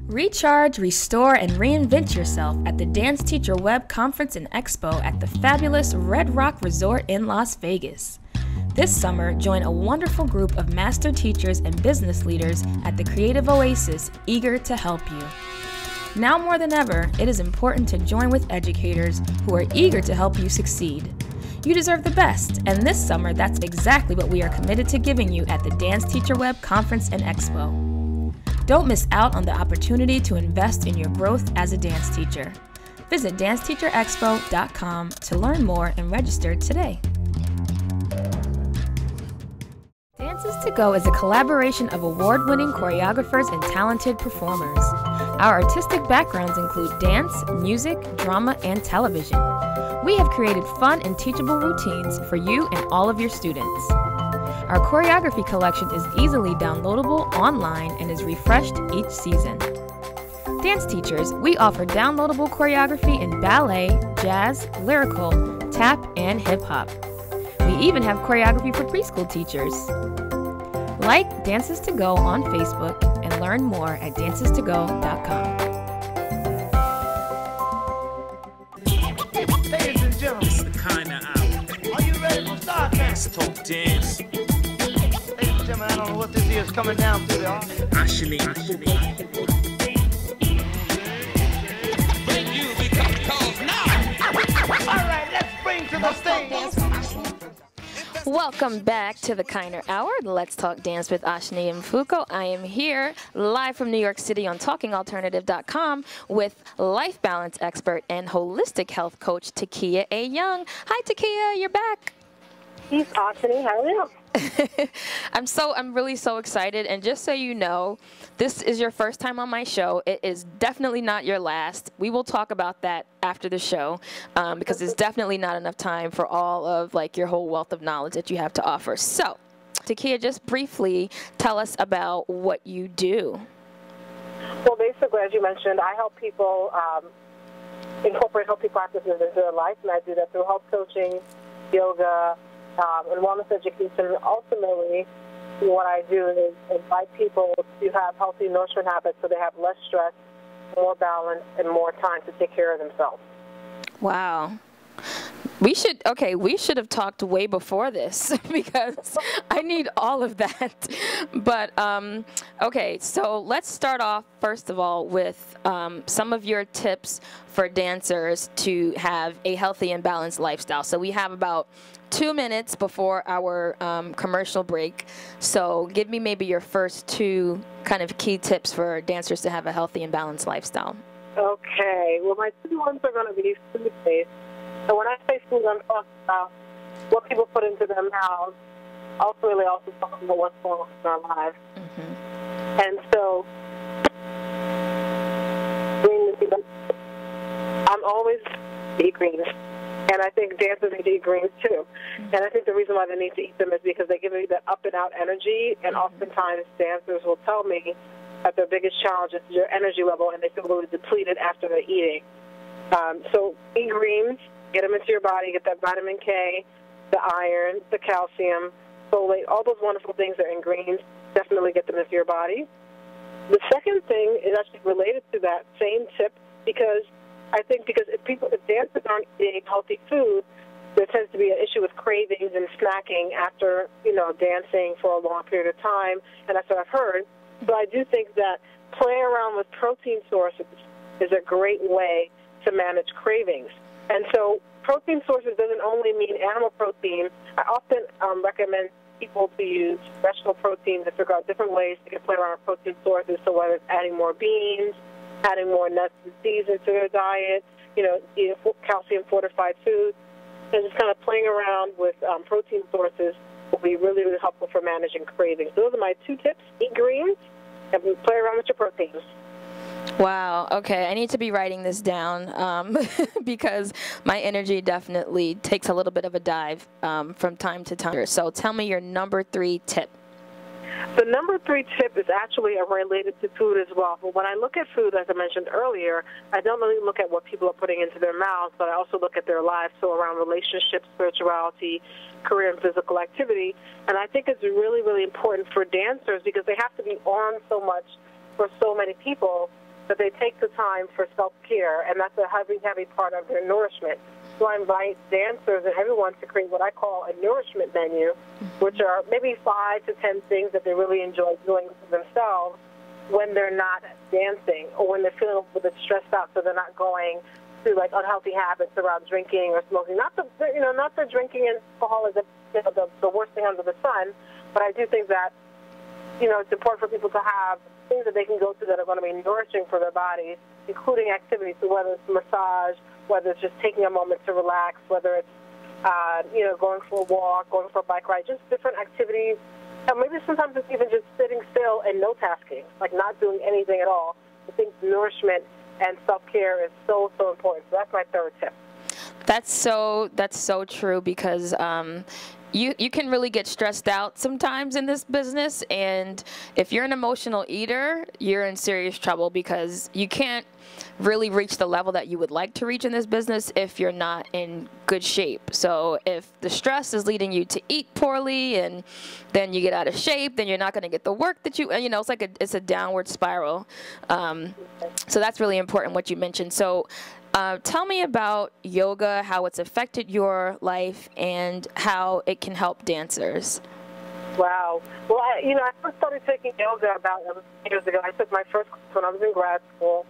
Recharge, restore, and reinvent yourself at the Dance Teacher Web Conference and Expo at the fabulous Red Rock Resort in Las Vegas. This summer, join a wonderful group of master teachers and business leaders at the Creative Oasis, eager to help you. Now more than ever, it is important to join with educators who are eager to help you succeed. You deserve the best, and this summer, that's exactly what we are committed to giving you at the Dance Teacher Web Conference and Expo. Don't miss out on the opportunity to invest in your growth as a dance teacher. Visit danceteacherexpo.com to learn more and register today. Dances to Go is a collaboration of award-winning choreographers and talented performers. Our artistic backgrounds include dance, music, drama, and television. We have created fun and teachable routines for you and all of your students. Our choreography collection is easily downloadable online and is refreshed each season. Dance teachers, we offer downloadable choreography in ballet, jazz, lyrical, tap, and hip-hop. We even have choreography for preschool teachers. Like Dances to Go on Facebook and learn more at dancestogo.com. Ladies and gentlemen, It's the kind of hour. are you ready for start now? Let's talk dance. Ladies and gentlemen, I don't know what this is coming down to, y'all. ASHANI. When you become cold now. All right, let's bring to the stage. Welcome back to the Kinder Hour, Let's Talk Dance with ASHANI and MFUKO. I am here live from New York City on TalkingAlternative.com with life balance expert and holistic health coach Takeyah A. Young. Hi, Takeyah, you're back. He's ASHANI. How are you? I'm really so excited, and just so you know, this is your first time on my show. It is definitely not your last. We will talk about that after the show because it's definitely not enough time for all of like your whole wealth of knowledge that you have to offer. So, Takeyah, just briefly tell us about what you do. Well, basically, as you mentioned, I help people incorporate healthy practices into their life, and I do that through health coaching, yoga, and wellness education. Ultimately, what I do is invite people to have healthy nourishment habits so they have less stress, more balance, and more time to take care of themselves. Wow. We should have talked way before this because I need all of that. But, okay, so let's start off, first of all, with some of your tips for dancers to have a healthy and balanced lifestyle. So we have about 2 minutes before our commercial break. So give me maybe your first two kind of key tips for dancers to have a healthy and balanced lifestyle. Okay. Well, my two ones are going to be food-based. So when I say food, I'm talking about what people put into their mouths, ultimately also talking about what's going on in our lives. Mm-hmm. And so I'm always eat greens. And I think dancers need to eat greens too. And I think the reason why they need to eat them is because they give me that up and out energy. And oftentimes dancers will tell me that their biggest challenge is your energy level, and they feel really depleted after they're eating. So eat greens, get them into your body, get that vitamin K, the iron, the calcium, folate, all those wonderful things that are in greens. Definitely get them into your body. The second thing is actually related to that same tip because I think if dancers aren't eating healthy food, there tends to be an issue with cravings and snacking after, dancing for a long period of time, and that's what I've heard. So I do think that playing around with protein sources is a great way to manage cravings. And so protein sources doesn't only mean animal protein. I often recommend people to use vegetable protein to figure out different ways to play around with protein sources, so whether it's adding more beans, adding more nuts and seeds into their diet, eating calcium-fortified foods, and just kind of playing around with protein sources will be really, really helpful for managing cravings. Those are my two tips. Eat greens and play around with your proteins. Wow. Okay. I need to be writing this down because my energy definitely takes a little bit of a dive from time to time. So tell me your number 3 tip. The number 3 tip is actually related to food as well. But when I look at food, as I mentioned earlier, I don't only look at what people are putting into their mouths, but I also look at their lives, so around relationships, spirituality, career, and physical activity. And I think it's really, really important for dancers because they have to be on so much for so many people that they take the time for self-care, and that's a heavy, heavy part of their nourishment. So I invite dancers and everyone to create what I call a nourishment menu, which are maybe 5 to 10 things that they really enjoy doing for themselves when they're not dancing or when they're feeling a bit stressed out, so they're not going through like unhealthy habits around drinking or smoking. Not that drinking and alcohol is the worst thing under the sun, but I do think that it's important for people to have things that they can go to that are going to be nourishing for their bodies, including activities. So whether it's massage, whether it's just taking a moment to relax, whether it's going for a walk, going for a bike ride, just different activities. And maybe sometimes it's even just sitting still and no tasking, like not doing anything at all. I think nourishment and self-care is so, so important. So that's my third tip. That's so true, because you can really get stressed out sometimes in this business, and if you're an emotional eater, you're in serious trouble, because you can't really reach the level that you would like to reach in this business if you're not in good shape. So if the stress is leading you to eat poorly, and then you get out of shape, then you're not going to get the work that it's a downward spiral. So that's really important what you mentioned. So tell me about yoga, how it's affected your life, and how it can help dancers. Wow. Well, I first started taking yoga about 11 years ago. I took my first class when I was in grad school.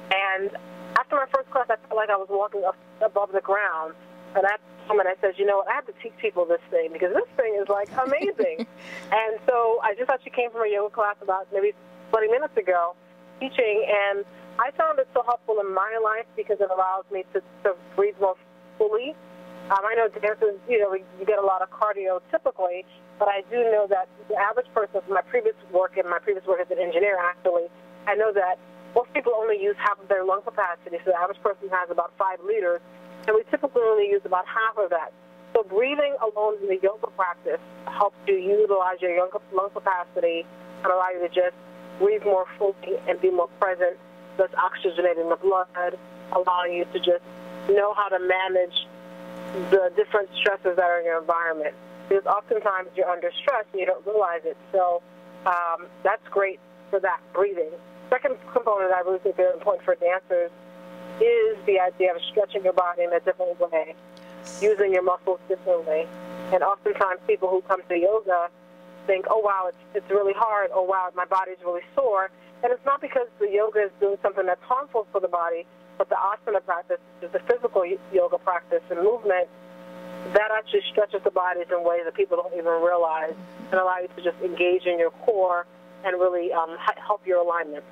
And after my first class, I felt like I was walking up above the ground. And at the moment, I said, I have to teach people this thing, because this thing is, like, amazing. And so I just actually came from a yoga class about maybe 20 minutes ago, teaching, and I found it so helpful in my life because it allows me to breathe more fully. I know dancers, you get a lot of cardio typically, but I do know that the average person from my previous work, and my previous work as an engineer actually, I know that most people only use half of their lung capacity, so the average person has about 5 liters, and we typically only use about half of that. So breathing alone in the yoga practice helps you utilize your lung capacity and allow you to just breathe more fully and be more present, thus oxygenating the blood, allowing you to just know how to manage the different stresses that are in your environment. Because oftentimes you're under stress and you don't realize it. So that's great for that, breathing. Second component I really think is important for dancers is the idea of stretching your body in a different way, using your muscles differently. And oftentimes people who come to yoga think, oh, wow, it's really hard, oh, wow, my body's really sore. And it's not because the yoga is doing something that's harmful for the body, but the asana practice, the physical yoga practice and movement, that actually stretches the bodies in ways that people don't even realize and allow you to just engage in your core and really help your alignment.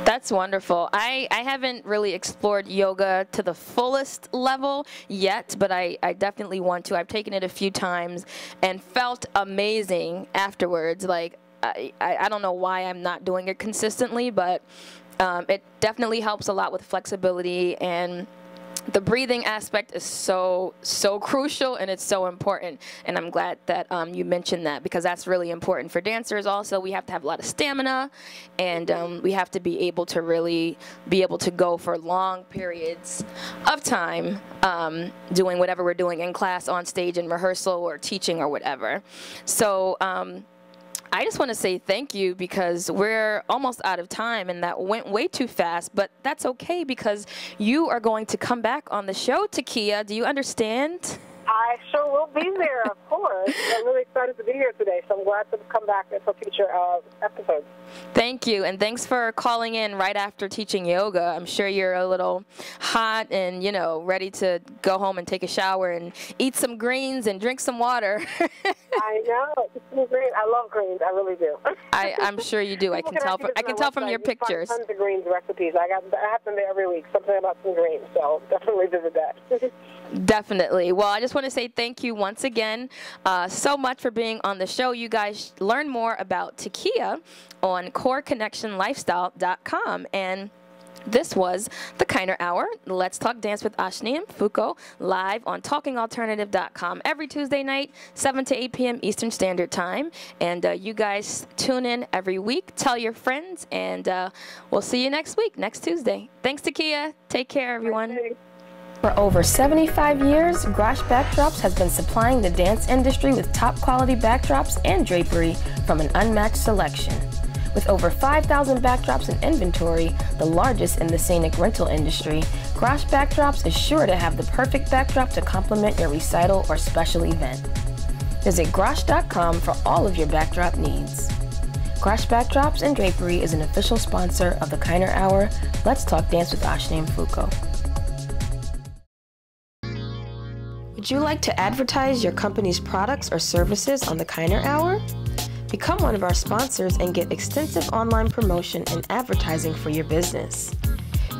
That's wonderful. I haven't really explored yoga to the fullest level yet, but I definitely want to. I've taken it a few times and felt amazing afterwards. Like, I don't know why I'm not doing it consistently, but it definitely helps a lot with flexibility, and the breathing aspect is so crucial, and it's so important, and I'm glad that you mentioned that, because that's really important for dancers. Also, we have to have a lot of stamina, and we have to be able to really be able to go for long periods of time doing whatever we're doing in class, on stage, in rehearsal, or teaching, or whatever. So I just want to say thank you, because we're almost out of time, and that went way too fast, but that's okay, because you are going to come back on the show, Takeyah. Do you understand? I sure will be there, of course. I'm really excited to be here today, so I'm glad to come back for future episodes. Thank you, and thanks for calling in right after teaching yoga. I'm sure you're a little hot and, ready to go home and take a shower and eat some greens and drink some water. I know. Greens. I love greens. I really do. I'm sure you do. I can tell from your pictures. Tons of greens recipes. I have them there every week. Something about some greens. So definitely visit that. Definitely. Well, I just want to say thank you once again so much for being on the show. You guys learn more about Takeyah on CoreConnectionLifestyle.com. And this was the Kiner Hour. Let's Talk Dance with ASHANI and MFUKO, live on TalkingAlternative.com every Tuesday night, 7 to 8 p.m. Eastern Standard Time. And you guys tune in every week. Tell your friends, and we'll see you next week, next Tuesday. Thanks, Takeyah. Take care, everyone. For over 75 years, Grosh Backdrops has been supplying the dance industry with top quality backdrops and drapery from an unmatched selection. With over 5,000 backdrops in inventory, the largest in the scenic rental industry, Grosh Backdrops is sure to have the perfect backdrop to complement your recital or special event. Visit grosh.com for all of your backdrop needs. Grosh Backdrops and Drapery is an official sponsor of the Kiner Hour. Let's Talk Dance with ASHANI and MFUKO. Would you like to advertise your company's products or services on the Kiner Hour? Become one of our sponsors and get extensive online promotion and advertising for your business.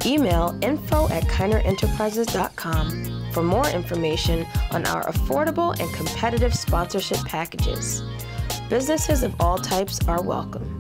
Email info@kinerinterprises.com for more information on our affordable and competitive sponsorship packages. Businesses of all types are welcome.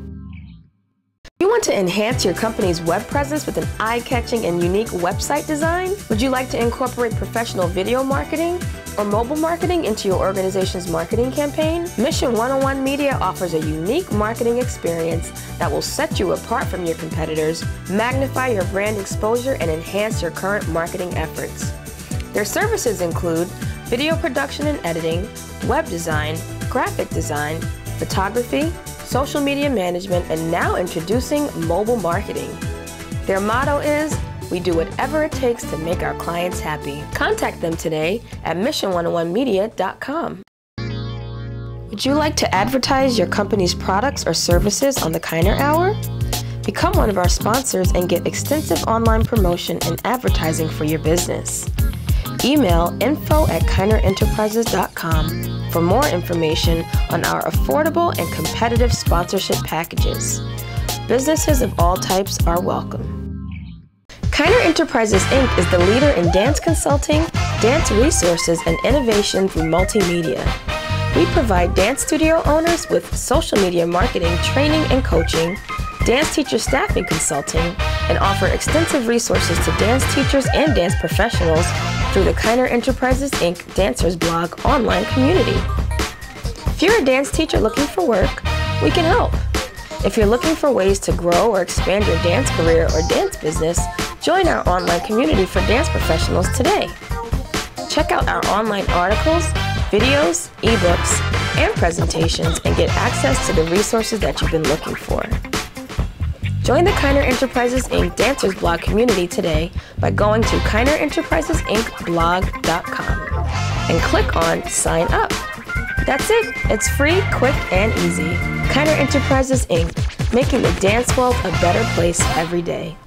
You want to enhance your company's web presence with an eye-catching and unique website design? Would you like to incorporate professional video marketing or mobile marketing into your organization's marketing campaign? Mission 101 Media offers a unique marketing experience that will set you apart from your competitors, magnify your brand exposure, and enhance your current marketing efforts. Their services include video production and editing, web design, graphic design, photography, social media management, and now introducing mobile marketing. Their motto is, "We do whatever it takes to make our clients happy." Contact them today at mission101media.com. Would you like to advertise your company's products or services on the Kiner Hour? Become one of our sponsors and get extensive online promotion and advertising for your business. Email info@kinerinterprises.com for more information on our affordable and competitive sponsorship packages. Businesses of all types are welcome. Kiner Enterprises Inc. is the leader in dance consulting, dance resources, and innovation through multimedia. We provide dance studio owners with social media marketing, training, and coaching, dance teacher staffing consulting, and offer extensive resources to dance teachers and dance professionals through the Kiner Enterprises Inc. Dancers Blog online community. If you're a dance teacher looking for work, we can help. If you're looking for ways to grow or expand your dance career or dance business, join our online community for dance professionals today. Check out our online articles, videos, ebooks, and presentations and get access to the resources that you've been looking for. Join the Kiner Enterprises Inc. Dancers Blog community today by going to kinerinterprisesinc.blog.com and click on Sign Up. That's it. It's free, quick, and easy. Kiner Enterprises Inc., making the dance world a better place every day.